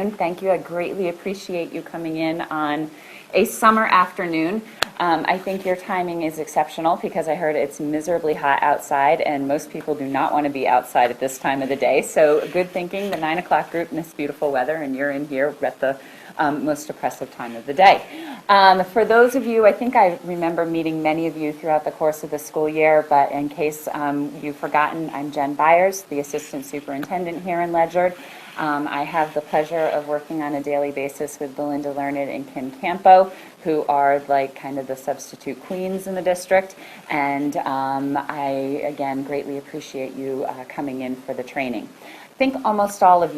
afternoon. Thank you. I greatly appreciate you coming in on a summer afternoon. I think your timing is exceptional because I heard it's miserably hot outside and most people do not want to be outside at this time of the day. So good thinking, the 9 o'clock group in this beautiful weather, and you're in here at the most oppressive time of the day. For those of you, I think I remember meeting many of you throughout the course of the school year, but in case you've forgotten, I'm Jen Byers, the Assistant Superintendent here in Ledyard. I have the pleasure of working on a daily basis with Belinda Learned and Kim Campo, who are like kind of the substitute queens in the district, and I, again, greatly appreciate you coming in for the training. I think all of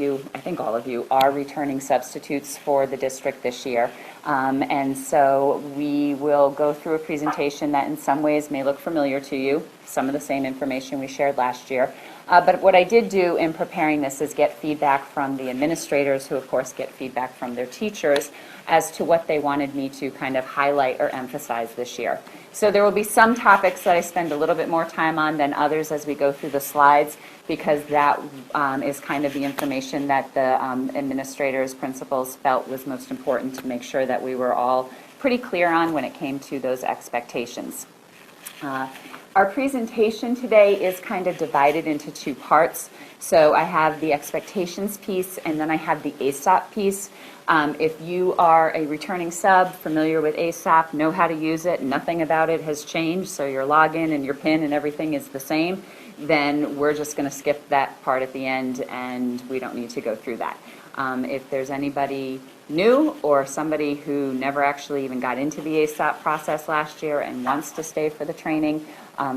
you are returning substitutes for the district this year. And so we will go through a presentation that in some ways may look familiar to you, some of the same information we shared last year. But what I did do in preparing this is get feedback from the administrators, who of course get feedback from their teachers, as to what they wanted me to kind of highlight or emphasize this year. So there will be some topics that I spend a little bit more time on than others as we go through the slides, because that is kind of the information that the administrators, principals felt was most important to make sure that we were all pretty clear on when it came to those expectations. Our presentation today is kind of divided into two parts. So I have the expectations piece and then I have the ASAP piece. If you are a returning sub, familiar with ASAP, know how to use it, nothing about it has changed, so your login and your PIN and everything is the same, then we're just going to skip that part at the end and we don't need to go through that. If there's anybody new or somebody who never actually even got into the ASAP process last year and wants to stay for the training,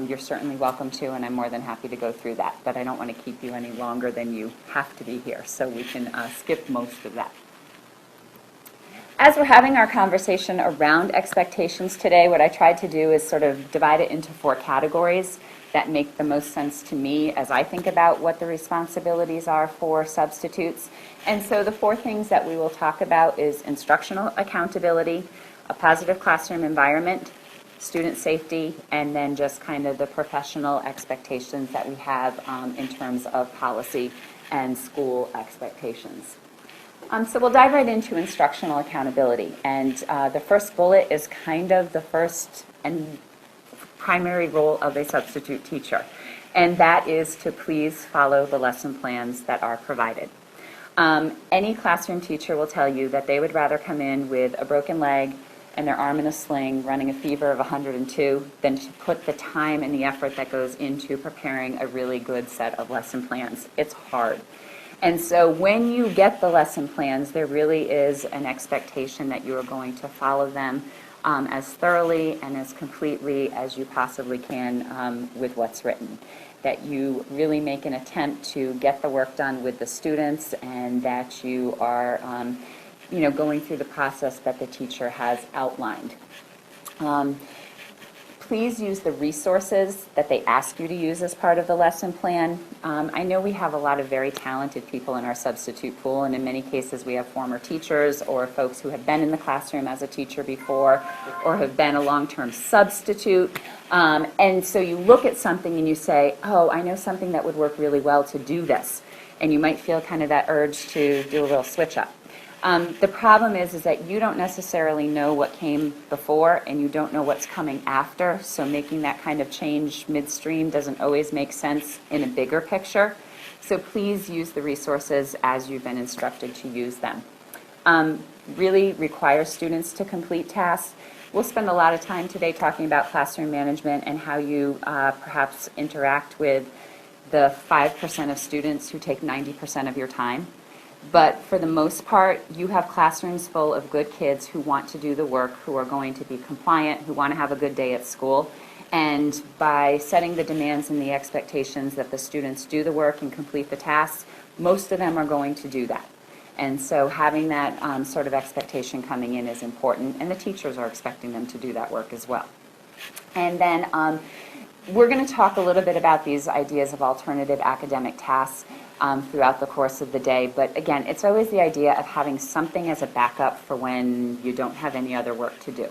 you're certainly welcome to, and I'm more than happy to go through that. But I don't want to keep you any longer than you have to be here, so we can skip most of that. As we're having our conversation around expectations today, what I tried to do is sort of divide it into 4 categories that make the most sense to me as I think about what the responsibilities are for substitutes. And so the 4 things that we will talk about is instructional accountability, a positive classroom environment, student safety, and then just kind of the professional expectations that we have in terms of policy and school expectations. So we'll dive right into instructional accountability. And the first bullet is kind of the first and primary role of a substitute teacher, and that is to please follow the lesson plans that are provided. Any classroom teacher will tell you that they would rather come in with a broken leg and their arm in a sling, running a fever of 102, than to put the time and the effort that goes into preparing a really good set of lesson plans. It's hard. And so when you get the lesson plans, there really is an expectation that you are going to follow them as thoroughly and as completely as you possibly can with what's written. That you really make an attempt to get the work done with the students, and that you are going through the process that the teacher has outlined. Please use the resources that they ask you to use as part of the lesson plan. I know we have a lot of very talented people in our substitute pool, and in many cases we have former teachers or folks who have been in the classroom as a teacher before or have been a long-term substitute. And so you look at something and you say, oh, I know something that would work really well to do this. And you might feel kind of that urge to do a little switch up. The problem is that you don't necessarily know what came before and you don't know what's coming after, so making that kind of change midstream doesn't always make sense in a bigger picture. So please use the resources as you've been instructed to use them. Really require students to complete tasks. We'll spend a lot of time today talking about classroom management and how you perhaps interact with the 5% of students who take 90% of your time. But for the most part, you have classrooms full of good kids who want to do the work, who are going to be compliant, who want to have a good day at school. And by setting the demands and the expectations that the students do the work and complete the tasks, most of them are going to do that. And so having that sort of expectation coming in is important, and the teachers are expecting them to do that work as well. And then we're going to talk a little bit about these ideas of alternative academic tasks throughout the course of the day. But again, it's always the idea of having something as a backup for when you don't have any other work to do.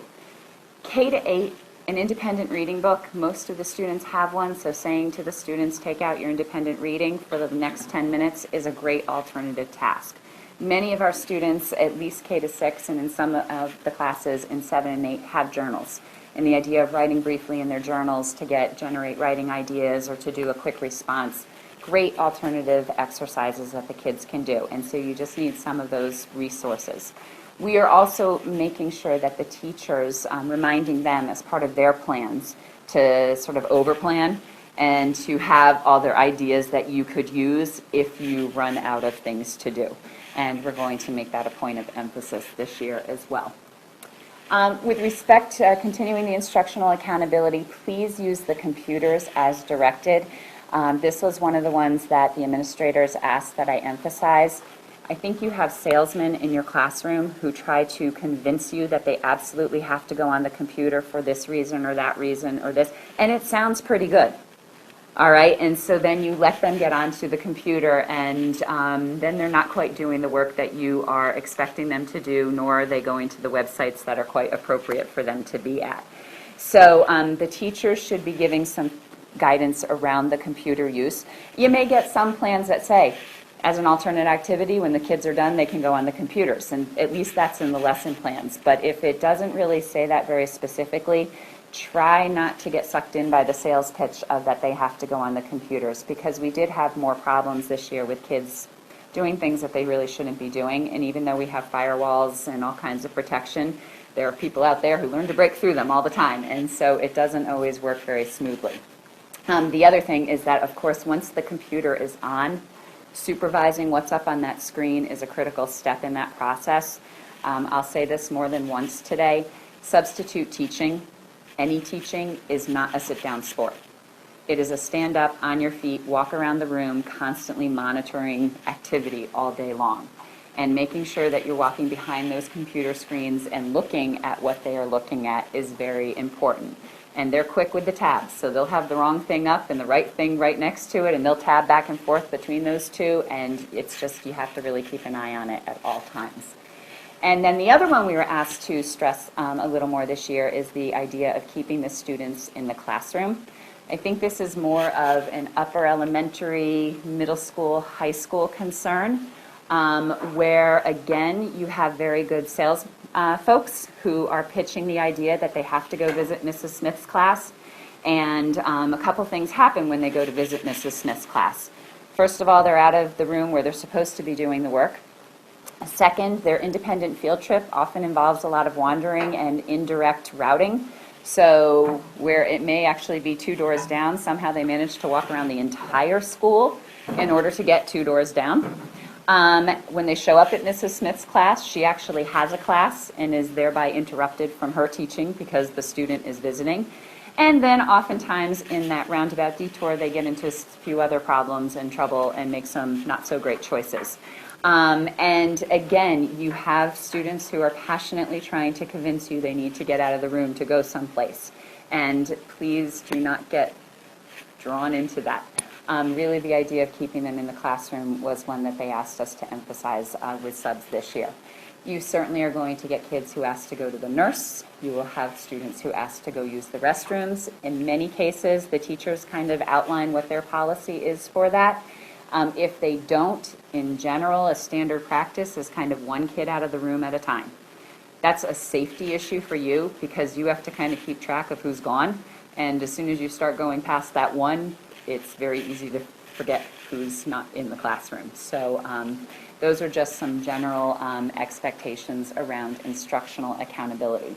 K-8, an independent reading book, most of the students have one, so saying to the students, take out your independent reading for the next 10 minutes is a great alternative task. Many of our students, at least K to 6, and in some of the classes in 7 and 8, have journals. And the idea of writing briefly in their journals to generate writing ideas or to do a quick response, great alternative exercises that the kids can do. And so you just need some of those resources. We are also making sure that the teachers, reminding them as part of their plans to sort of overplan and to have all their ideas that you could use if you run out of things to do. And we're going to make that a point of emphasis this year as well. With respect to continuing the instructional accountability, please use the computers as directed. This was one of the ones that the administrators asked that I emphasize. I think you have salesmen in your classroom who try to convince you that they absolutely have to go on the computer for this reason or that reason or this, and it sounds pretty good. All right, and so then you let them get onto the computer, and then they're not quite doing the work that you are expecting them to do, nor are they going to the websites that are quite appropriate for them to be at. So the teachers should be giving some guidance around the computer use. You may get some plans that say, as an alternate activity, when the kids are done, they can go on the computers, and at least that's in the lesson plans. But if it doesn't really say that very specifically, try not to get sucked in by the sales pitch of that they have to go on the computers, because we did have more problems this year with kids doing things that they really shouldn't be doing. And even though we have firewalls and all kinds of protection, there are people out there who learn to break through them all the time, and so it doesn't always work very smoothly. The other thing is that, of course, once the computer is on, supervising what's up on that screen is a critical step in that process. I'll say this more than once today. Substitute teaching, any teaching, is not a sit-down sport. It is a stand up, on your feet, walk around the room, constantly monitoring activity all day long. And making sure that you're walking behind those computer screens and looking at what they are looking at is very important. And they're quick with the tabs, so they'll have the wrong thing up and the right thing right next to it, and they'll tab back and forth between those two, and it's just, you have to really keep an eye on it at all times. And then the other one we were asked to stress a little more this year is the idea of keeping the students in the classroom. I think this is more of an upper elementary, middle school, high school concern, where, again, you have very good sales folks who are pitching the idea that they have to go visit Mrs. Smith's class. And a couple things happen when they go to visit Mrs. Smith's class. First of all, they're out of the room where they're supposed to be doing the work. Second, their independent field trip often involves a lot of wandering and indirect routing. So where it may actually be 2 doors down, somehow they manage to walk around the entire school in order to get 2 doors down. When they show up at Mrs. Smith's class, she actually has a class and is thereby interrupted from her teaching because the student is visiting. And then oftentimes in that roundabout detour, they get into a few other problems and trouble and make some not so great choices. And again, you have students who are passionately trying to convince you they need to get out of the room to go someplace. And please do not get drawn into that. Really, the idea of keeping them in the classroom was one that they asked us to emphasize with subs this year. You certainly are going to get kids who ask to go to the nurse. You will have students who ask to go use the restrooms. In many cases, the teachers kind of outline what their policy is for that. If they don't, in general, a standard practice is kind of 1 kid out of the room at a time. That's a safety issue for you because you have to kind of keep track of who's gone. And as soon as you start going past that 1, it's very easy to forget who's not in the classroom. So those are just some general expectations around instructional accountability.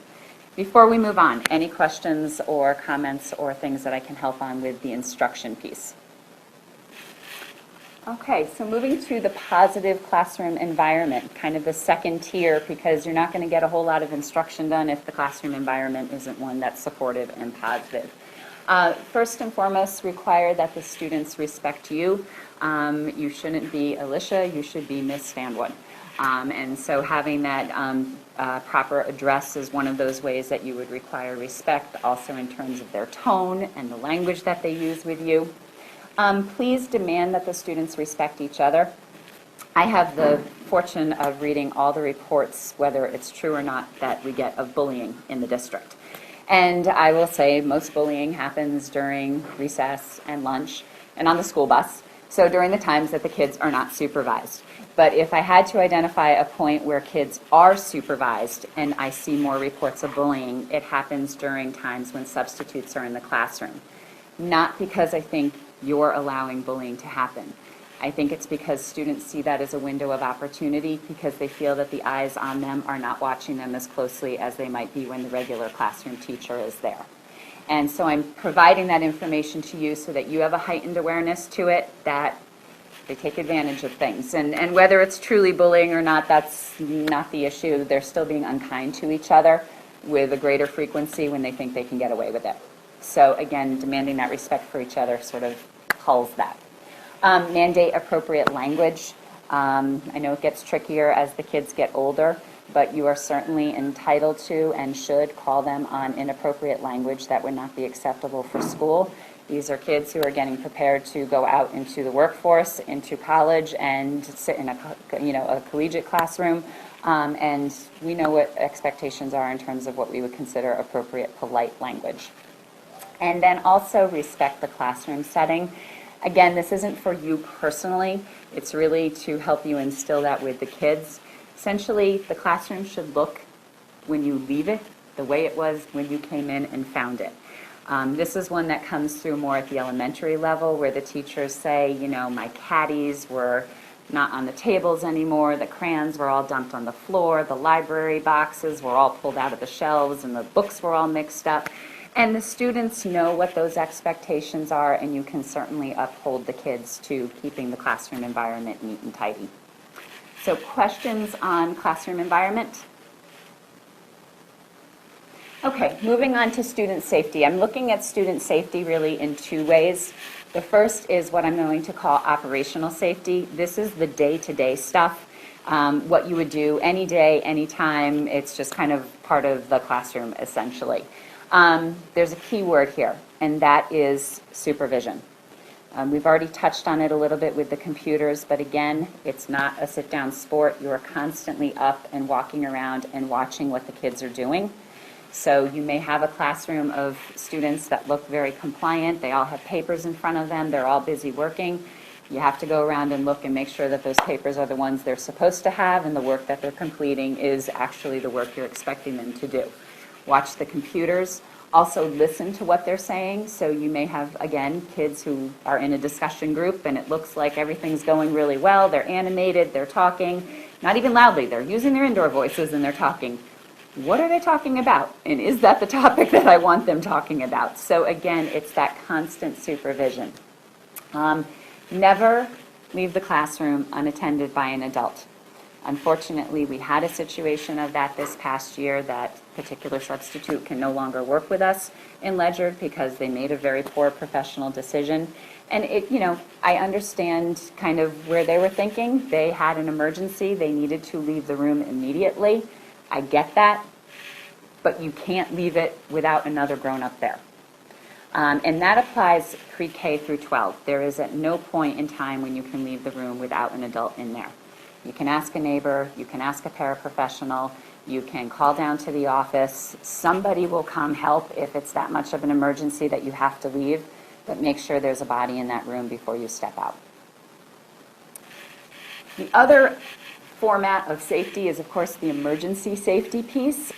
Before we move on, any questions or comments or things that I can help on with the instruction piece? Okay, so moving to the positive classroom environment, kind of the second tier, because you're not going to get a whole lot of instruction done if the classroom environment isn't one that's supportive and positive. First and foremost, require that the students respect you. You shouldn't be Alicia, you should be Miss Stanwood. And so having that proper address is one of those ways that you would require respect, also in terms of their tone and the language that they use with you. Please demand that the students respect each other. I have the fortune of reading all the reports, whether it's true or not, that we get of bullying in the district. And I will say most bullying happens during recess and lunch and on the school bus, so during the times that the kids are not supervised. But if I had to identify a point where kids are supervised and I see more reports of bullying, it happens during times when substitutes are in the classroom. Not because I think you're allowing bullying to happen. I think it's because students see that as a window of opportunity because they feel that the eyes on them are not watching them as closely as they might be when the regular classroom teacher is there. And so I'm providing that information to you so that you have a heightened awareness to it, that they take advantage of things. And whether it's truly bullying or not, that's not the issue. They're still being unkind to each other with a greater frequency when they think they can get away with it. So again, demanding that respect for each other sort of culls that. Mandate appropriate language. I know it gets trickier as the kids get older, but you are certainly entitled to and should call them on inappropriate language that would not be acceptable for school. These are kids who are getting prepared to go out into the workforce, into college, and sit in a collegiate classroom. And we know what expectations are in terms of what we would consider appropriate, polite language. And then also respect the classroom setting. Again, this isn't for you personally. It's really to help you instill that with the kids. Essentially, the classroom should look, when you leave it, the way it was when you came in and found it. This is one that comes through more at the elementary level, where the teachers say, you know, my caddies were not on the tables anymore, the crayons were all dumped on the floor, the library boxes were all pulled out of the shelves, and the books were all mixed up. And the students know what those expectations are, and you can certainly uphold the kids to keeping the classroom environment neat and tidy. So questions on classroom environment? Okay, moving on to student safety. I'm looking at student safety really in two ways. The first is what I'm going to call operational safety. This is the day-to-day stuff, what you would do any day, anytime. It's just kind of part of the classroom, essentially. There's a key word here, and that is supervision. We've already touched on it a little bit with the computers, but again, it's not a sit-down sport. You are constantly up and walking around and watching what the kids are doing. So you may have a classroom of students that look very compliant. They all have papers in front of them. They're all busy working. You have to go around and look and make sure that those papers are the ones they're supposed to have, and the work that they're completing is actually the work you're expecting them to do. Watch the computers. Also listen to what they're saying. So you may have, again, kids who are in a discussion group and it looks like everything's going really well. They're animated, they're talking, not even loudly. They're using their indoor voices and they're talking. What are they talking about? And is that the topic that I want them talking about? So again, it's that constant supervision. Never leave the classroom unattended by an adult. Unfortunately, we had a situation of that this past year. That particular substitute can no longer work with us in Ledyard because they made a very poor professional decision. And I understand kind of where they were thinking. They had an emergency. They needed to leave the room immediately. I get that, but you can't leave it without another grown-up there. And that applies pre-K through 12. There is at no point in time when you can leave the room without an adult in there. You can ask a neighbor, you can ask a paraprofessional, you can call down to the office. Somebody will come help if it's that much of an emergency that you have to leave, but make sure there's a body in that room before you step out. The other format of safety is, of course, the emergency safety piece.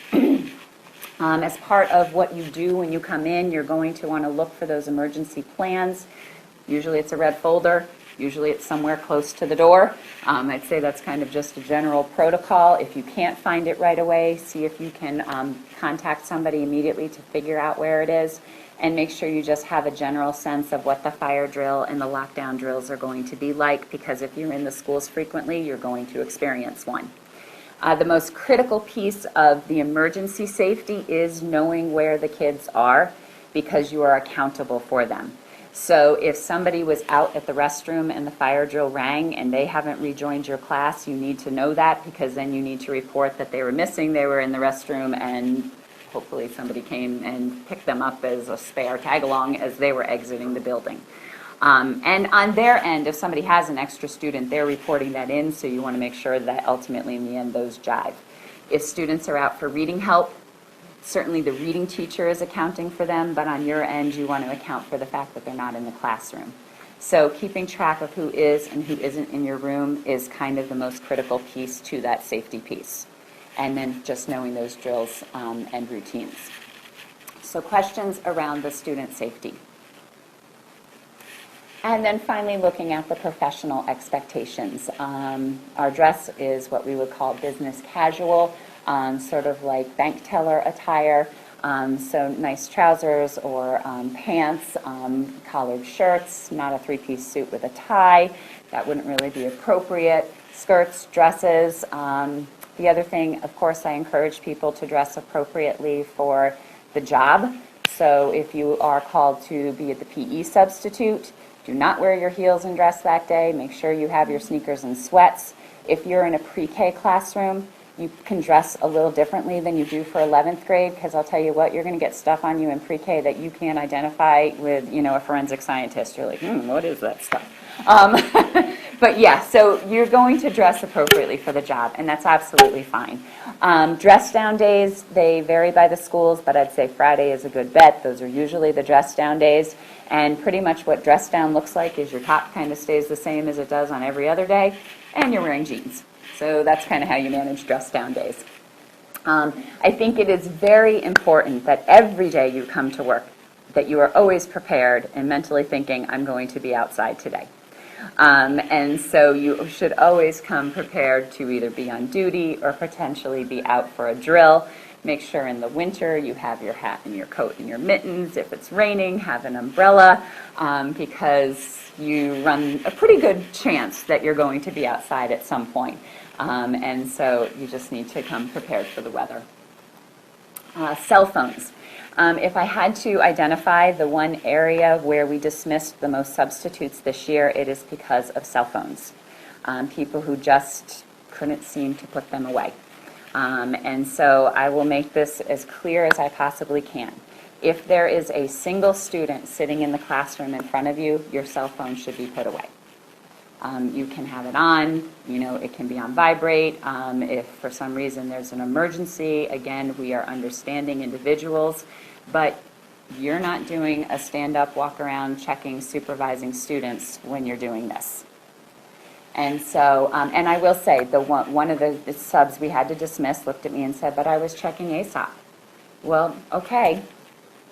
As part of what you do when you come in, you're going to want to look for those emergency plans. Usually it's a red folder. Usually it's somewhere close to the door. I'd say that's kind of just a general protocol. If you can't find it right away, see if you can contact somebody immediately to figure out where it is, and make sure you just have a general sense of what the fire drill and the lockdown drills are going to be like, because if you're in the schools frequently, you're going to experience one. The most critical piece of the emergency safety is knowing where the kids are, because you are accountable for them. So if somebody was out at the restroom and the fire drill rang and they haven't rejoined your class, you need to know that, because then you need to report that they were missing, they were in the restroom, and hopefully somebody came and picked them up as a spare tag-along as they were exiting the building. And on their end, if somebody has an extra student, they're reporting that in, so you want to make sure that ultimately in the end those jive. If students are out for reading help, certainly the reading teacher is accounting for them, but on your end you want to account for the fact that they're not in the classroom. So keeping track of who is and who isn't in your room is kind of the most critical piece to that safety piece. And then just knowing those drills and routines. So questions around the student safety. And then finally looking at the professional expectations. Our dress is what we would call business casual, sort of like bank teller attire. So nice trousers or pants, collared shirts, not a three-piece suit with a tie. That wouldn't really be appropriate. Skirts, dresses. The other thing, of course, I encourage people to dress appropriately for the job. So if you are called to be the PE substitute, do not wear your heels and dress that day. Make sure you have your sneakers and sweats. If you're in a pre-K classroom, you can dress a little differently than you do for 11th grade, because I'll tell you what, you're going to get stuff on you in pre-K that you can't identify with, a forensic scientist. You're like, what is that stuff? But yeah, so you're going to dress appropriately for the job, and that's absolutely fine. Dress down days, they vary by the schools, but I'd say Friday is a good bet. Those are usually the dress down days, and pretty much what dress down looks like is your top kind of stays the same as it does on every other day, and you're wearing jeans. So that's kind of how you manage dress down days. I think it is very important that every day you come to work, that you are always prepared and mentally thinking, I'm going to be outside today. And so you should always come prepared to either be on duty or potentially be out for a drill. Make sure in the winter you have your hat and your coat and your mittens. If it's raining, have an umbrella, because you run a pretty good chance that you're going to be outside at some point. And so you just need to come prepared for the weather. Cell phones. If I had to identify the one area where we dismissed the most substitutes this year, it is because of cell phones. People who just couldn't seem to put them away. And so I will make this as clear as I possibly can. If there is a single student sitting in the classroom in front of you, your cell phone should be put away. You can have it on, it can be on vibrate. If for some reason there's an emergency, again, we are understanding individuals, but you're not doing a stand-up, walk around, checking, supervising students when you're doing this. And so, and I will say, one of the subs we had to dismiss looked at me and said, but I was checking ASOP. Well, okay,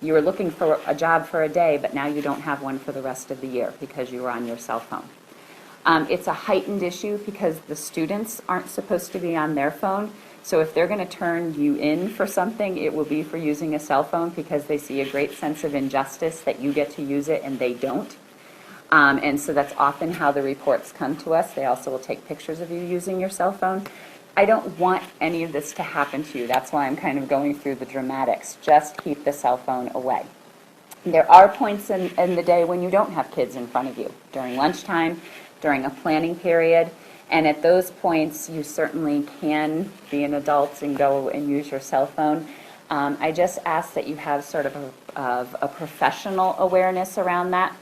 you were looking for a job for a day, but now you don't have one for the rest of the year because you were on your cell phone. It's a heightened issue because the students aren't supposed to be on their phone. So if they're going to turn you in for something, it will be for using a cell phone because they see a great sense of injustice that you get to use it and they don't. And so that's often how the reports come to us. They also will take pictures of you using your cell phone. I don't want any of this to happen to you. That's why I'm kind of going through the dramatics. Just keep the cell phone away. There are points in the day when you don't have kids in front of you. During lunchtime, during a planning period, and at those points you certainly can be an adult and go and use your cell phone. I just ask that you have sort of a professional awareness around that.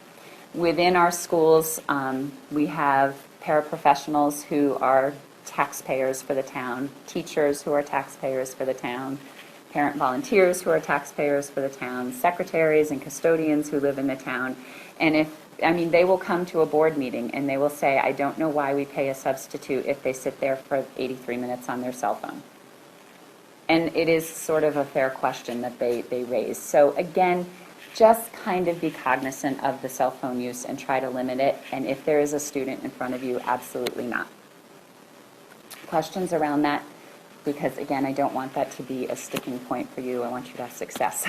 Within our schools, we have paraprofessionals who are taxpayers for the town, teachers who are taxpayers for the town, parent volunteers who are taxpayers for the town, secretaries and custodians who live in the town. And they will come to a board meeting and they will say, I don't know why we pay a substitute if they sit there for 83 minutes on their cell phone. And it is sort of a fair question that they raise. So again, just kind of be cognizant of the cell phone use and try to limit it. And if there is a student in front of you, absolutely not. Questions around that? Because again, I don't want that to be a sticking point for you. I want you to have success.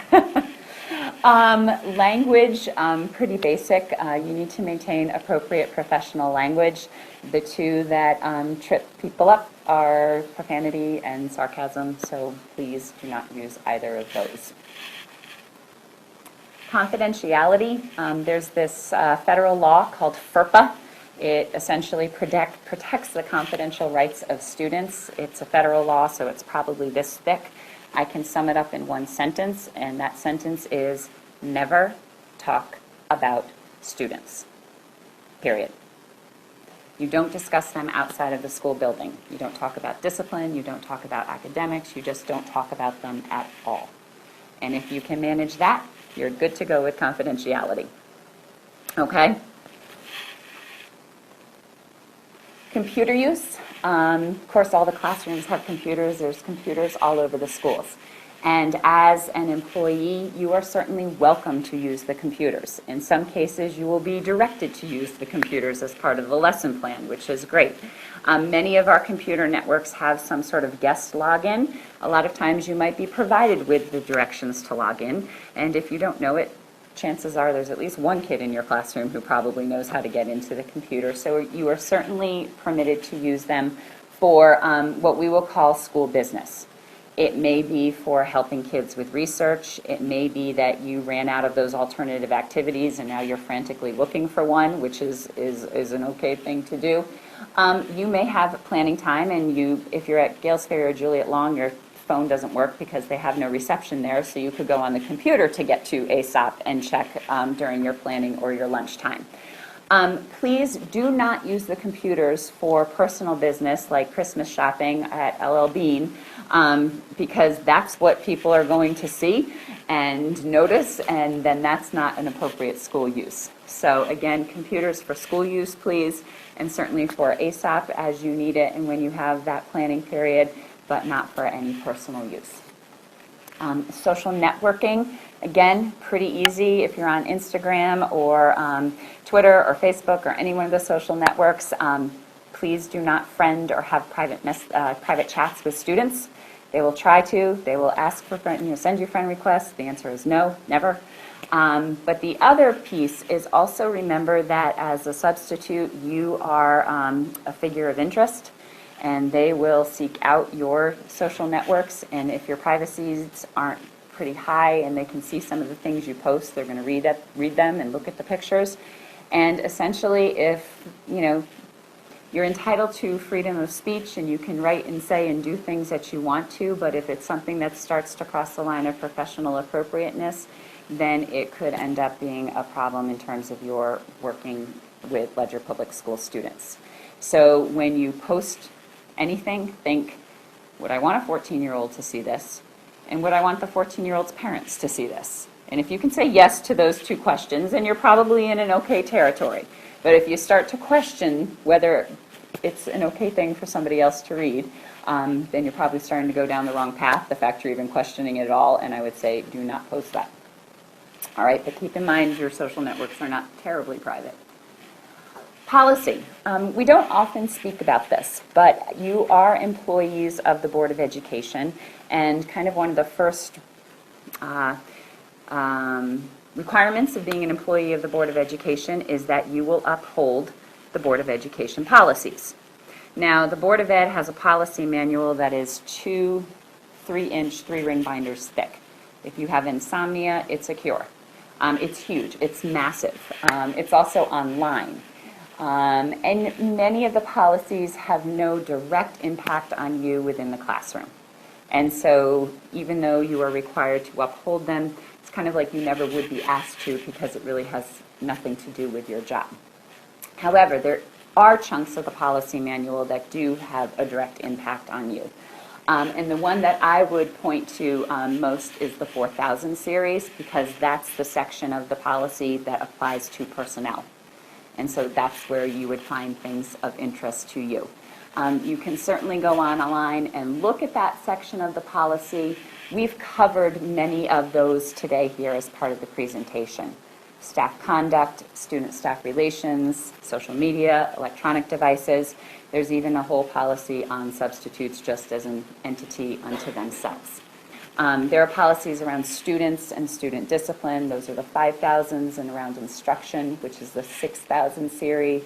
Language, pretty basic. You need to maintain appropriate professional language. The two that trip people up are profanity and sarcasm, so please do not use either of those. Confidentiality, there's this federal law called FERPA. It essentially protects the confidential rights of students. It's a federal law, so it's probably this thick. I can sum it up in one sentence, and that sentence is never talk about students, period. You don't discuss them outside of the school building. You don't talk about discipline, you don't talk about academics, you just don't talk about them at all. And if you can manage that, you're good to go with confidentiality. Okay? Computer use. Of course, all the classrooms have computers. There's computers all over the schools. And as an employee, you are certainly welcome to use the computers. In some cases, you will be directed to use the computers as part of the lesson plan, which is great. Many of our computer networks have some sort of guest login. A lot of times you might be provided with the directions to log in, and if you don't know it, chances are there's at least one kid in your classroom who probably knows how to get into the computer. So you are certainly permitted to use them for what we will call school business. It may be for helping kids with research. It may be that you ran out of those alternative activities and now you're frantically looking for one, which is an okay thing to do. You may have planning time, and if you're at Gales Ferry or Juliet Long, your phone doesn't work because they have no reception there, so you could go on the computer to get to ASOP and check during your planning or your lunchtime. Please do not use the computers for personal business like Christmas shopping at LL Bean, because that's what people are going to see and notice, and then that's not an appropriate school use. So again, computers for school use, please, and certainly for ASOP as you need it and when you have that planning period, but not for any personal use. Social networking, again, pretty easy if you're on Instagram or Twitter or Facebook or any one of the social networks. Please do not friend or have private chats with students. They will try to. They will ask for send you friend requests. The answer is no, never. But the other piece is also remember that as a substitute, you are a figure of interest, and they will seek out your social networks, and if your privacies aren't pretty high and they can see some of the things you post, they're going to read them and look at the pictures. And essentially, if you're entitled to freedom of speech and you can write and say and do things that you want to, but if it's something that starts to cross the line of professional appropriateness, then it could end up being a problem in terms of your working with Ledyard Public School students. So when you post anything, think, would I want a 14-year-old to see this? And would I want the 14-year-old's parents to see this? And if you can say yes to those two questions, then you're probably in an okay territory. But if you start to question whether it's an okay thing for somebody else to read, then you're probably starting to go down the wrong path, the fact you're even questioning it at all, and I would say do not post that. All right, but keep in mind your social networks are not terribly private. Policy. We don't often speak about this, but you are employees of the Board of Education, and kind of one of the first requirements of being an employee of the Board of Education is that you will uphold the Board of Education policies. Now, the Board of Ed has a policy manual that is 2 3-inch 3-ring binders thick. If you have insomnia, it's a cure. It's huge. It's massive. It's also online. And many of the policies have no direct impact on you within the classroom. And so even though you are required to uphold them, it's kind of like you never would be asked to because it really has nothing to do with your job. However, there are chunks of the policy manual that do have a direct impact on you. And the one that I would point to most is the 4000 series, because that's the section of the policy that applies to personnel. And so that's where you would find things of interest to you. You can certainly go online and look at that section of the policy. We've covered many of those today here as part of the presentation. Staff conduct, student-staff relations, social media, electronic devices. There's even a whole policy on substitutes just as an entity unto themselves. There are policies around students and student discipline. Those are the 5000s, and around instruction, which is the 6000 series.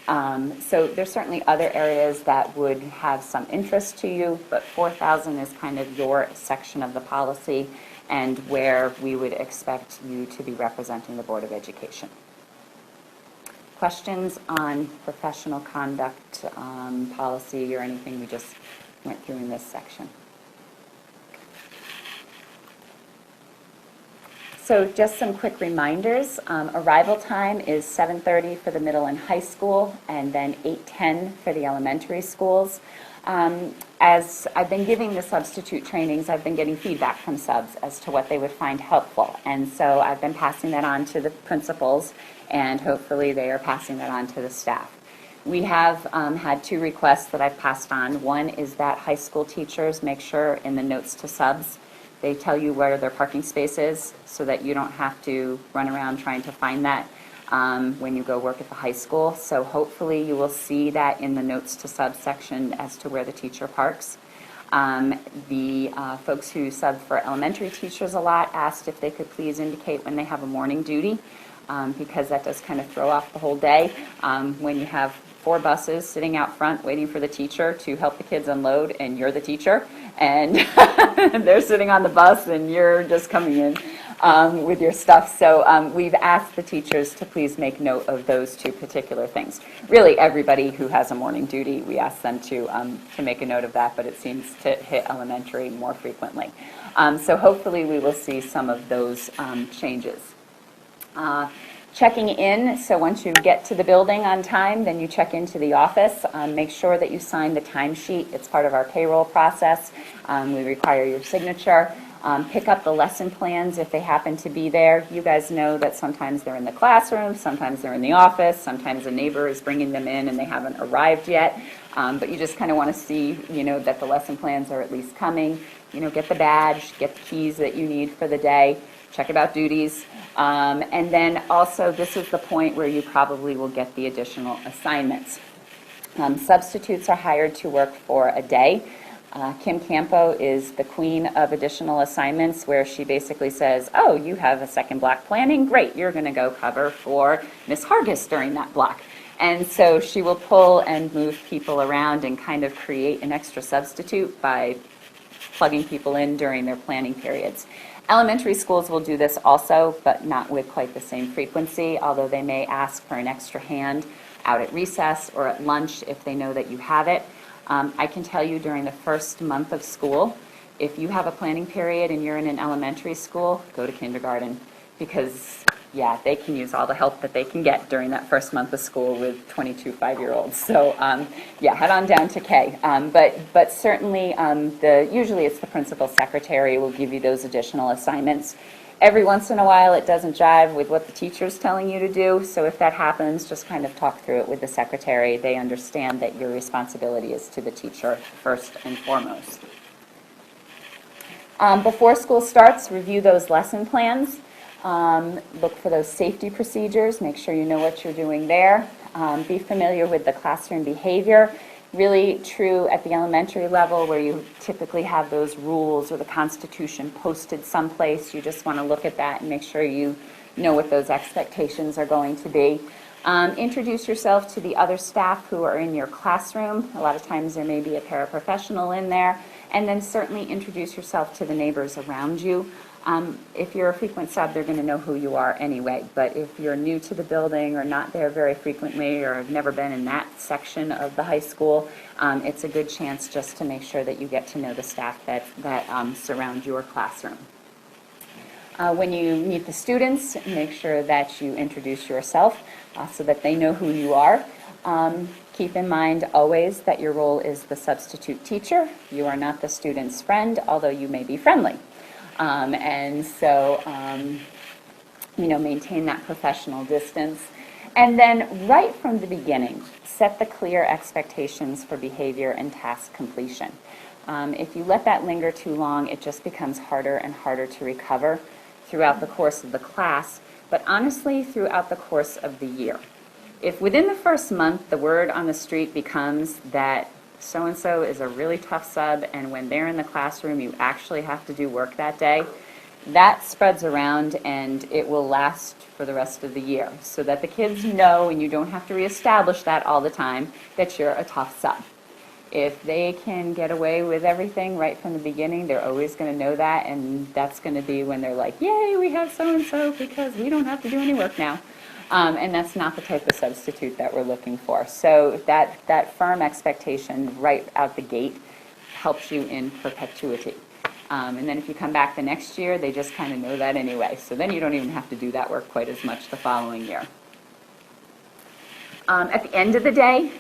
So there's certainly other areas that would have some interest to you, but 4000 is kind of your section of the policy and where we would expect you to be representing the Board of Education. Questions on professional conduct policy or anything we just went through in this section? So just some quick reminders. Arrival time is 7:30 for the middle and high school, and then 8:10 for the elementary schools. As I've been giving the substitute trainings, I've been getting feedback from subs as to what they would find helpful. And so I've been passing that on to the principals, and hopefully they are passing that on to the staff. We have had 2 requests that I've passed on. One is that high school teachers make sure in the notes to subs, they tell you where their parking space is so that you don't have to run around trying to find that when you go work at the high school. So hopefully you will see that in the notes to subs section as to where the teacher parks. The folks who sub for elementary teachers a lot asked if they could please indicate when they have a morning duty, because that does kind of throw off the whole day. When you have 4 buses sitting out front waiting for the teacher to help the kids unload, and you're the teacher, and they're sitting on the bus and you're just coming in with your stuff. So we've asked the teachers to please make note of those 2 particular things. Really, everybody who has a morning duty, we ask them to make a note of that, but it seems to hit elementary more frequently. So hopefully we will see some of those changes. Checking in, so once you get to the building on time, then you check into the office. Make sure that you sign the timesheet. It's part of our payroll process. We require your signature. Pick up the lesson plans if they happen to be there. You guys know that sometimes they're in the classroom, sometimes they're in the office, sometimes a neighbor is bringing them in and they haven't arrived yet. But you just kind of want to see, that the lesson plans are at least coming. Get the badge, get the keys that you need for the day. Check about duties. And then also, this is the point where you probably will get the additional assignments. Substitutes are hired to work for a day. Kim Campo is the queen of additional assignments, where she basically says, oh, you have a second block planning? Great, you're going to go cover for Miss Hargis during that block. And so she will pull and move people around and kind of create an extra substitute by plugging people in during their planning periods. Elementary schools will do this also, but not with quite the same frequency, although they may ask for an extra hand out at recess or at lunch if they know that you have it. I can tell you during the first month of school, if you have a planning period and you're in an elementary school, go to kindergarten, because they can use all the help that they can get during that first month of school with 22 5-year-olds. So head on down to K. But certainly, usually it's the principal secretary will give you those additional assignments. Every once in a while, it doesn't jive with what the teacher's telling you to do. So if that happens, just kind of talk through it with the secretary. They understand that your responsibility is to the teacher first and foremost. Before school starts, review those lesson plans. Look for those safety procedures. Make sure you know what you're doing there. Be familiar with the classroom behavior. Really true at the elementary level, where you typically have those rules or the Constitution posted someplace. You just want to look at that and make sure you know what those expectations are going to be. Introduce yourself to the other staff who are in your classroom. A lot of times there may be a paraprofessional in there. And then certainly introduce yourself to the neighbors around you. If you're a frequent sub, they're going to know who you are anyway. But if you're new to the building or not there very frequently or have never been in that section of the high school, it's a good chance just to make sure that you get to know the staff that surround your classroom. When you meet the students, make sure that you introduce yourself so that they know who you are. Keep in mind always that your role is the substitute teacher. You are not the student's friend, although you may be friendly. And so, maintain that professional distance. And then right from the beginning, set the clear expectations for behavior and task completion. If you let that linger too long, it just becomes harder and harder to recover throughout the course of the class, but honestly, throughout the course of the year. If within the first month the word on the street becomes that so-and-so is a really tough sub, and when they're in the classroom you actually have to do work that day, that spreads around and it will last for the rest of the year, so that the kids know, and you don't have to reestablish that all the time, that you're a tough sub. If they can get away with everything right from the beginning, they're always going to know that, and that's going to be when they're like, yay, we have so-and-so because we don't have to do any work now. And that's not the type of substitute that we're looking for. So that firm expectation right out the gate helps you in perpetuity. And then if you come back the next year, they just kind of know that anyway. So then you don't even have to do that work quite as much the following year. At the end of the day,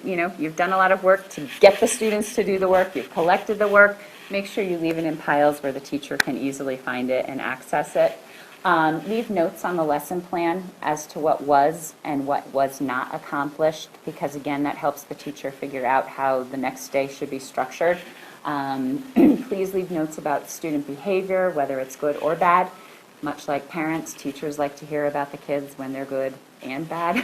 you've done a lot of work to get the students to do the work. You've collected the work. Make sure you leave it in piles where the teacher can easily find it and access it. Leave notes on the lesson plan as to what was and what was not accomplished, because again, that helps the teacher figure out how the next day should be structured. Please leave notes about student behavior, whether it's good or bad. Much like parents, teachers like to hear about the kids when they're good and bad.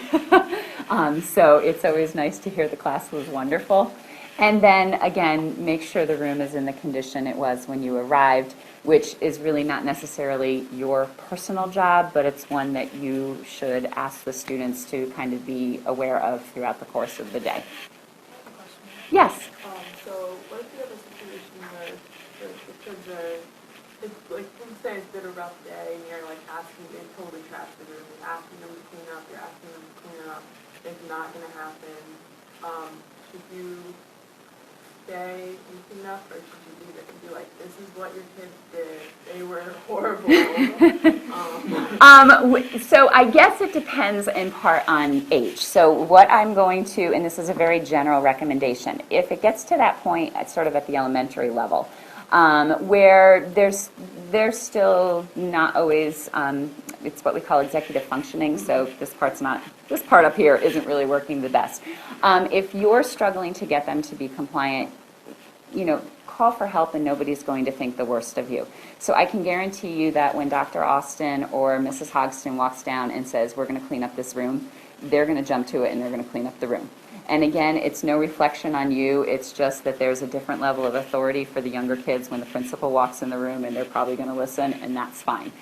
So it's always nice to hear the class was wonderful. And then, again, make sure the room is in the condition it was when you arrived, which is really not necessarily your personal job, but it's one that you should ask the students to kind of be aware of throughout the course of the day. Yes? So what if you have a situation where the kids are, like, say it's been a rough day, and you're, like, asking, they totally trashed the room, you're asking them to clean up, you're asking them to clean up, it's not going to happen. Should you stay and clean up, or should you leave it and be like, this is what your kids did, they were horrible? So I guess it depends in part on age. So what I'm going to, and this is a very general recommendation, if it gets to that point, at sort of at the elementary level, where there's still not always, it's what we call executive functioning, so this part up here isn't really working the best. If you're struggling to get them to be compliant, call for help, and nobody's going to think the worst of you. So I can guarantee you that when Dr. Austin or Mrs. Hogston walks down and says, we're going to clean up this room, they're going to jump to it and they're going to clean up the room. And again, it's no reflection on you, it's just that there's a different level of authority for the younger kids when the principal walks in the room, and they're probably going to listen, and that's fine.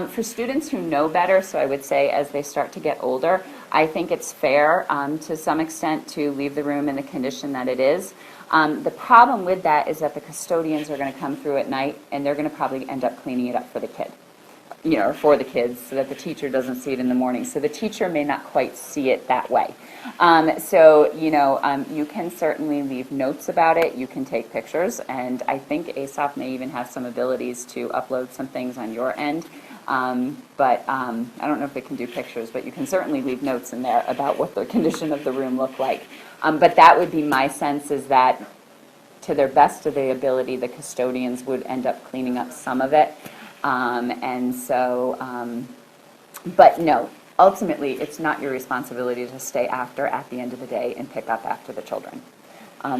For students who know better, so I would say as they start to get older, I think it's fair to some extent to leave the room in the condition that it is. The problem with that is that the custodians are going to come through at night, and they're going to probably end up cleaning it up for the kid, or for the kids, so that the teacher doesn't see it in the morning. So the teacher may not quite see it that way. You can certainly leave notes about it. You can take pictures, and I think ASOP may even have some abilities to upload some things on your end. But I don't know if it can do pictures, but you can certainly leave notes in there about what the condition of the room looked like. But that would be my sense, is that to their best of their ability, the custodians would end up cleaning up some of it. But no, ultimately, it's not your responsibility to stay after at the end of the day and pick up after the children.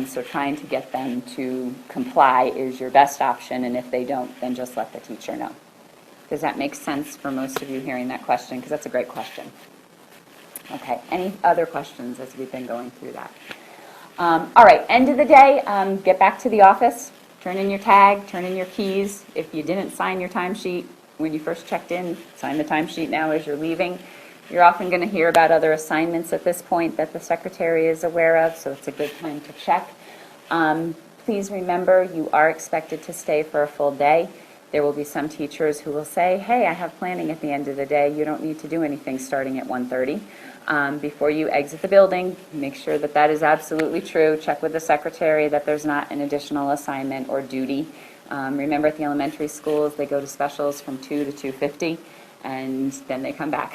So trying to get them to comply is your best option, and if they don't, then just let the teacher know. Does that make sense for most of you hearing that question? Because that's a great question. Okay, any other questions as we've been going through that? All right, end of the day, get back to the office, turn in your tag, turn in your keys. If you didn't sign your timesheet when you first checked in, sign the timesheet now as you're leaving. You're often going to hear about other assignments at this point that the secretary is aware of, so it's a good time to check. Please remember, you are expected to stay for a full day. There will be some teachers who will say, hey, I have planning at the end of the day. You don't need to do anything starting at 1:30. Before you exit the building, make sure that that is absolutely true. Check with the secretary that there's not an additional assignment or duty. Remember, at the elementary schools, they go to specials from 2 to 2:50, and then they come back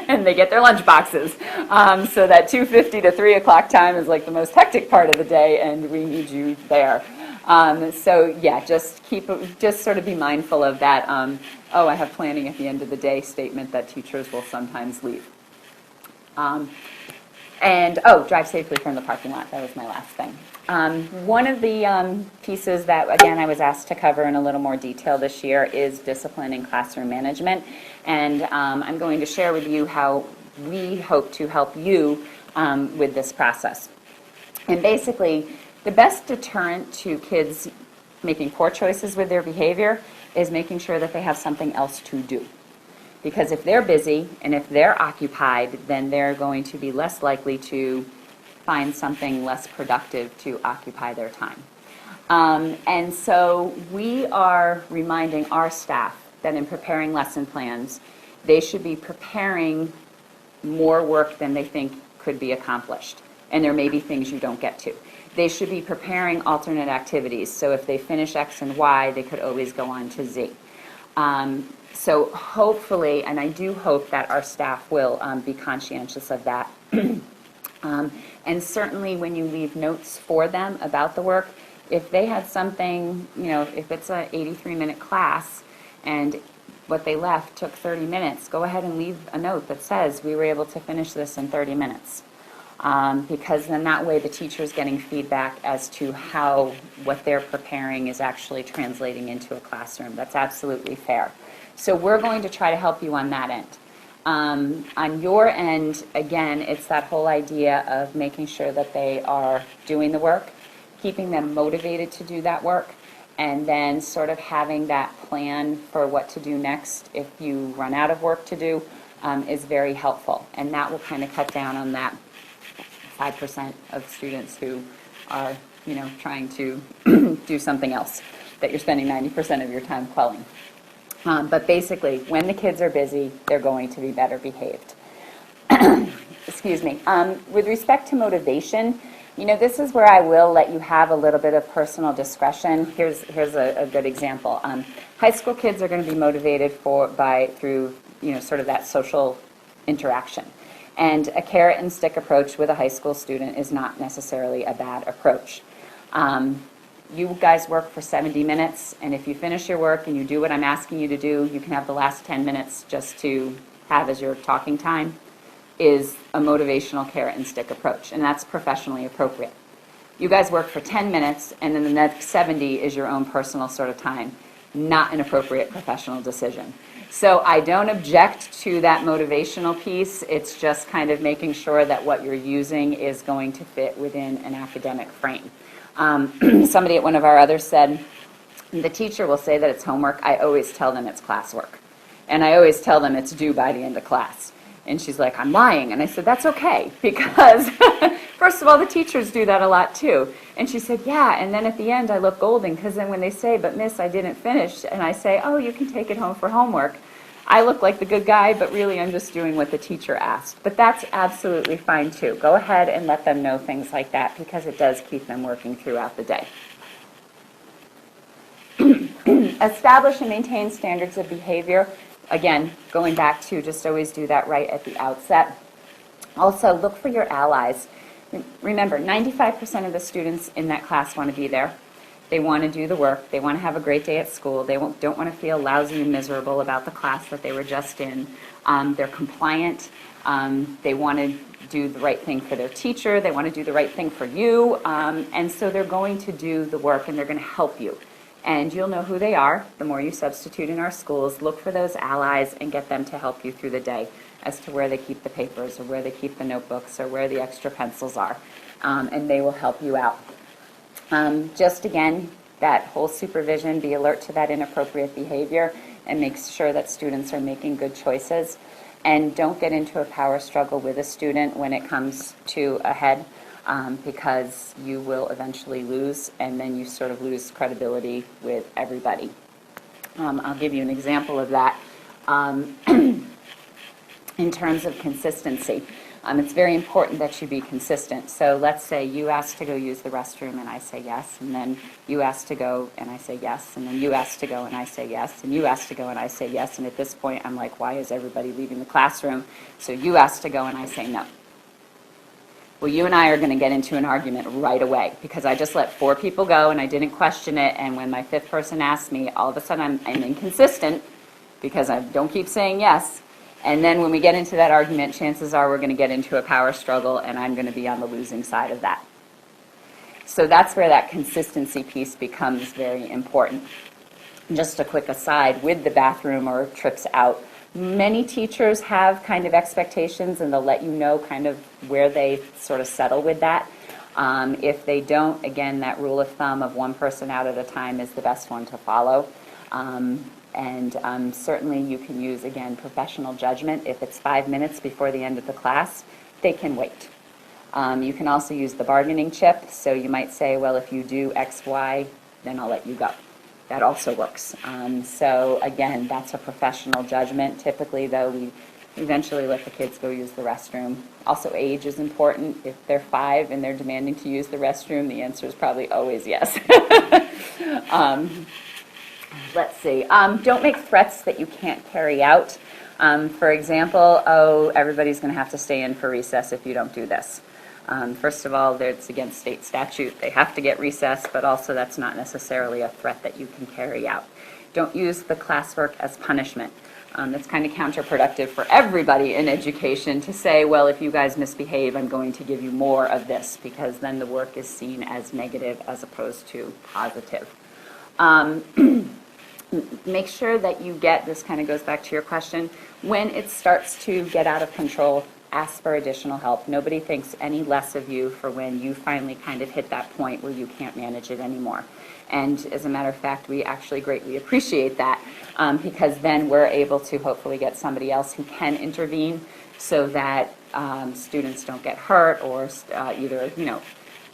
and they get their lunch boxes. So that 2:50 to 3 o'clock time is like the most hectic part of the day, and we need you there. So yeah, just sort of be mindful of that. I have planning at the end of the day statement that teachers will sometimes leave. Drive safely from the parking lot. That was my last thing. One of the pieces that, again, I was asked to cover in a little more detail this year is discipline and classroom management. And I'm going to share with you how we hope to help you with this process. And basically, the best deterrent to kids making poor choices with their behavior is making sure that they have something else to do. Because if they're busy and if they're occupied, then they're going to be less likely to find something less productive to occupy their time. And so we are reminding our staff that in preparing lesson plans, they should be preparing more work than they think could be accomplished. And there may be things you don't get to. They should be preparing alternate activities. So if they finish X and Y, they could always go on to Z. So hopefully, and I do hope that our staff will be conscientious of that. And certainly when you leave notes for them about the work, if they had something, if it's an 83-minute class and what they left took 30 minutes, go ahead and leave a note that says, we were able to finish this in 30 minutes. Because then that way the teacher's getting feedback as to how what they're preparing is actually translating into a classroom. That's absolutely fair. So we're going to try to help you on that end. On your end, again, it's that whole idea of making sure that they are doing the work, keeping them motivated to do that work, and then sort of having that plan for what to do next if you run out of work to do is very helpful. And that will kind of cut down on that 5% of students who are, trying to do something else that you're spending 90% of your time quelling. But basically, when the kids are busy, they're going to be better behaved. Excuse me. With respect to motivation, this is where I will let you have a little bit of personal discretion. Here's a good example. High school kids are going to be motivated through sort of that social interaction. And a carrot and stick approach with a high school student is not necessarily a bad approach. You guys work for 70 minutes, and if you finish your work and you do what I'm asking you to do, you can have the last 10 minutes just to have as your talking time, is a motivational carrot and stick approach, and that's professionally appropriate. You guys work for 10 minutes, and then the next 70 is your own personal sort of time, not an appropriate professional decision. So I don't object to that motivational piece. It's just kind of making sure that what you're using is going to fit within an academic frame. Somebody at one of our others said, the teacher will say that it's homework. I always tell them it's classwork. And I always tell them it's due by the end of class. And she's like, I'm lying. And I said, that's okay, because first of all, the teachers do that a lot too. And she said, yeah, and then at the end I look golden, because then when they say, but miss, I didn't finish, and I say, oh, you can take it home for homework, I look like the good guy, but really I'm just doing what the teacher asked. But that's absolutely fine too. Go ahead and let them know things like that, because it does keep them working throughout the day. Establish and maintain standards of behavior. Again, going back to just always do that right at the outset. Also, look for your allies. Remember, 95% of the students in that class want to be there. They want to do the work. They want to have a great day at school. They don't want to feel lousy and miserable about the class that they were just in. They're compliant. They want to do the right thing for their teacher. They want to do the right thing for you. And so they're going to do the work, and they're going to help you. And you'll know who they are the more you substitute in our schools. Look for those allies and get them to help you through the day as to where they keep the papers or where they keep the notebooks or where the extra pencils are. And they will help you out. Just again, that whole supervision, be alert to that inappropriate behavior and make sure that students are making good choices. And don't get into a power struggle with a student when it comes to a head. Because you will eventually lose, and then you sort of lose credibility with everybody. I'll give you an example of that in terms of consistency. It's very important that you be consistent. So let's say you ask to go use the restroom, and I say yes, and then you ask to go, and I say yes, and then you ask to go, and I say yes, and you ask to go, and I say yes, and at this point I'm like, why is everybody leaving the classroom? So you ask to go, and I say no. Well, you and I are going to get into an argument right away, because I just let 4 people go and I didn't question it, and when my 5th person asked me, all of a sudden I'm inconsistent because I don't keep saying yes, and then when we get into that argument, chances are we're going to get into a power struggle, and I'm going to be on the losing side of that. So that's where that consistency piece becomes very important. Just a quick aside, with the bathroom or trips out, many teachers have kind of expectations, and they'll let you know kind of where they sort of settle with that. If they don't, again, that rule of thumb of 1 person out at a time is the best one to follow. Certainly you can use, again, professional judgment. If it's 5 minutes before the end of the class, they can wait. You can also use the bargaining chip. So you might say, well, if you do X, Y, then I'll let you go. That also works. So again, that's a professional judgment. Typically, though, we eventually let the kids go use the restroom. Also, age is important. If they're 5 and they're demanding to use the restroom, the answer is probably always yes. Let's see. Don't make threats that you can't carry out. For example, oh, everybody's going to have to stay in for recess if you don't do this. First of all, it's against state statute. They have to get recess, but also that's not necessarily a threat that you can carry out. Don't use the classwork as punishment. It's kind of counterproductive for everybody in education to say, well, if you guys misbehave, I'm going to give you more of this, because then the work is seen as negative as opposed to positive. Make sure that you get, this kind of goes back to your question, when it starts to get out of control, ask for additional help. Nobody thinks any less of you for when you finally kind of hit that point where you can't manage it anymore. And as a matter of fact, we actually greatly appreciate that, because then we're able to hopefully get somebody else who can intervene so that students don't get hurt or either,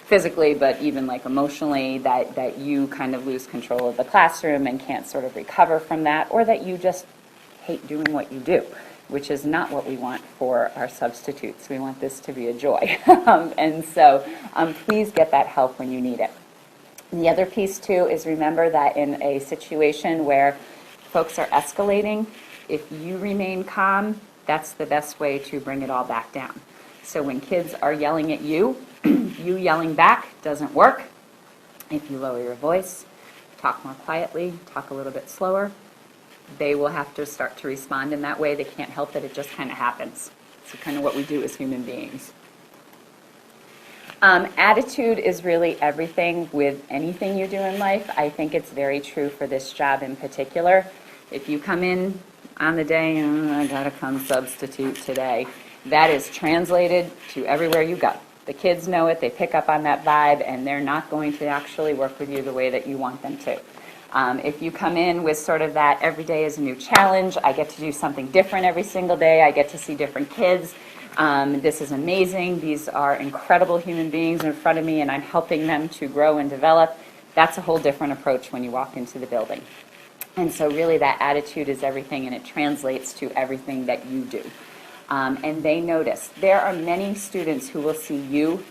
physically, but even like emotionally, that you kind of lose control of the classroom and can't sort of recover from that, or that you just hate doing what you do, which is not what we want for our substitutes. We want this to be a joy. And so please get that help when you need it. And the other piece, too, is remember that in a situation where folks are escalating, if you remain calm, that's the best way to bring it all back down. So when kids are yelling at you, you yelling back doesn't work. If you lower your voice, talk more quietly, talk a little bit slower, they will have to start to respond in that way. They can't help it. It just kind of happens. So kind of what we do as human beings. Attitude is really everything with anything you do in life. I think it's very true for this job in particular. If you come in on the day, I gotta come substitute today, that is translated to everywhere you go. The kids know it, they pick up on that vibe, and they're not going to actually work with you the way that you want them to. If you come in with sort of that every day is a new challenge, I get to do something different every single day, I get to see different kids, this is amazing, these are incredible human beings in front of me and I'm helping them to grow and develop, that's a whole different approach when you walk into the building. And so really that attitude is everything, and it translates to everything that you do. And they notice. There are many students who will see you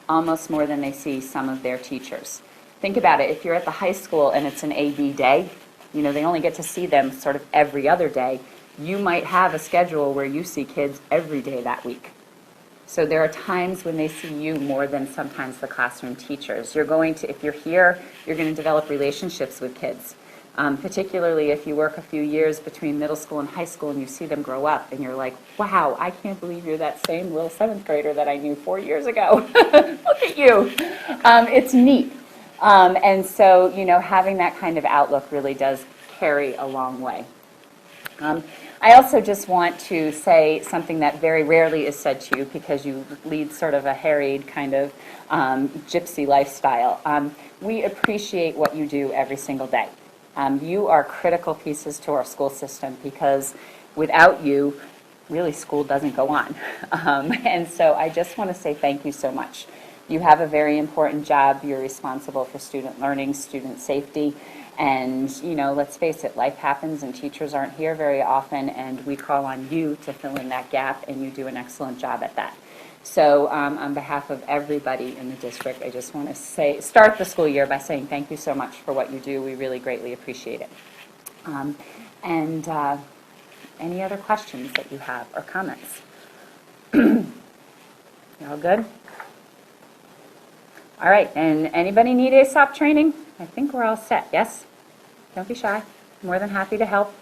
almost more than they see some of their teachers. Think about it. If you're at the high school and it's an AB day, they only get to see them sort of every other day. You might have a schedule where you see kids every day that week. So there are times when they see you more than sometimes the classroom teachers. If you're here, you're going to develop relationships with kids. Particularly if you work a few years between middle school and high school and you see them grow up and you're like, wow, I can't believe you're that same little 7th grader that I knew 4 years ago. Look at you. It's neat. And so, having that kind of outlook really does carry a long way. I also just want to say something that very rarely is said to you because you lead sort of a harried kind of gypsy lifestyle. We appreciate what you do every single day. You are critical pieces to our school system because without you, really school doesn't go on. And so I just want to say thank you so much. You have a very important job. You're responsible for student learning, student safety, and let's face it, life happens and teachers aren't here very often, and we call on you to fill in that gap, and you do an excellent job at that. So on behalf of everybody in the district, I just want to start the school year by saying thank you so much for what you do. We really greatly appreciate it. Any other questions that you have or comments? You all good? All right, and anybody need ASOP training? I think we're all set, yes? Don't be shy. More than happy to help.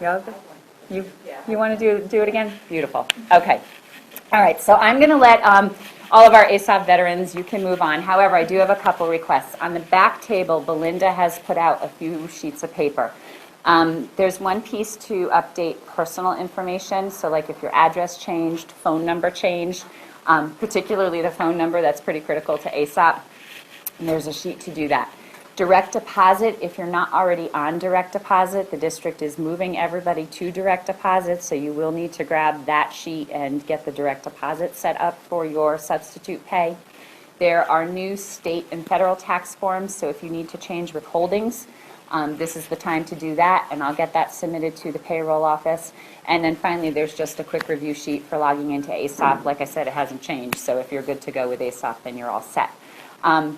You all good? You want to do it again? Beautiful. Okay. All right, so I'm going to let all of our ASOP veterans, you can move on. However, I do have a couple requests. On the back table, Belinda has put out a few sheets of paper. There's one piece to update personal information, so like if your address changed, phone number changed, particularly the phone number, that's pretty critical to ASOP. And there's a sheet to do that. Direct deposit, if you're not already on direct deposit, the district is moving everybody to direct deposit, so you will need to grab that sheet and get the direct deposit set up for your substitute pay. There are new state and federal tax forms, so if you need to change withholdings, this is the time to do that, and I'll get that submitted to the payroll office. And then finally, there's just a quick review sheet for logging into ASOP. Like I said, it hasn't changed, so if you're good to go with ASOP, then you're all set.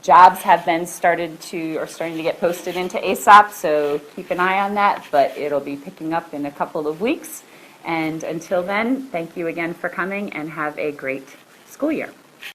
Jobs have been starting to get posted into ASOP, so keep an eye on that, but it'll be picking up in a couple of weeks. And until then, thank you again for coming, and have a great school year.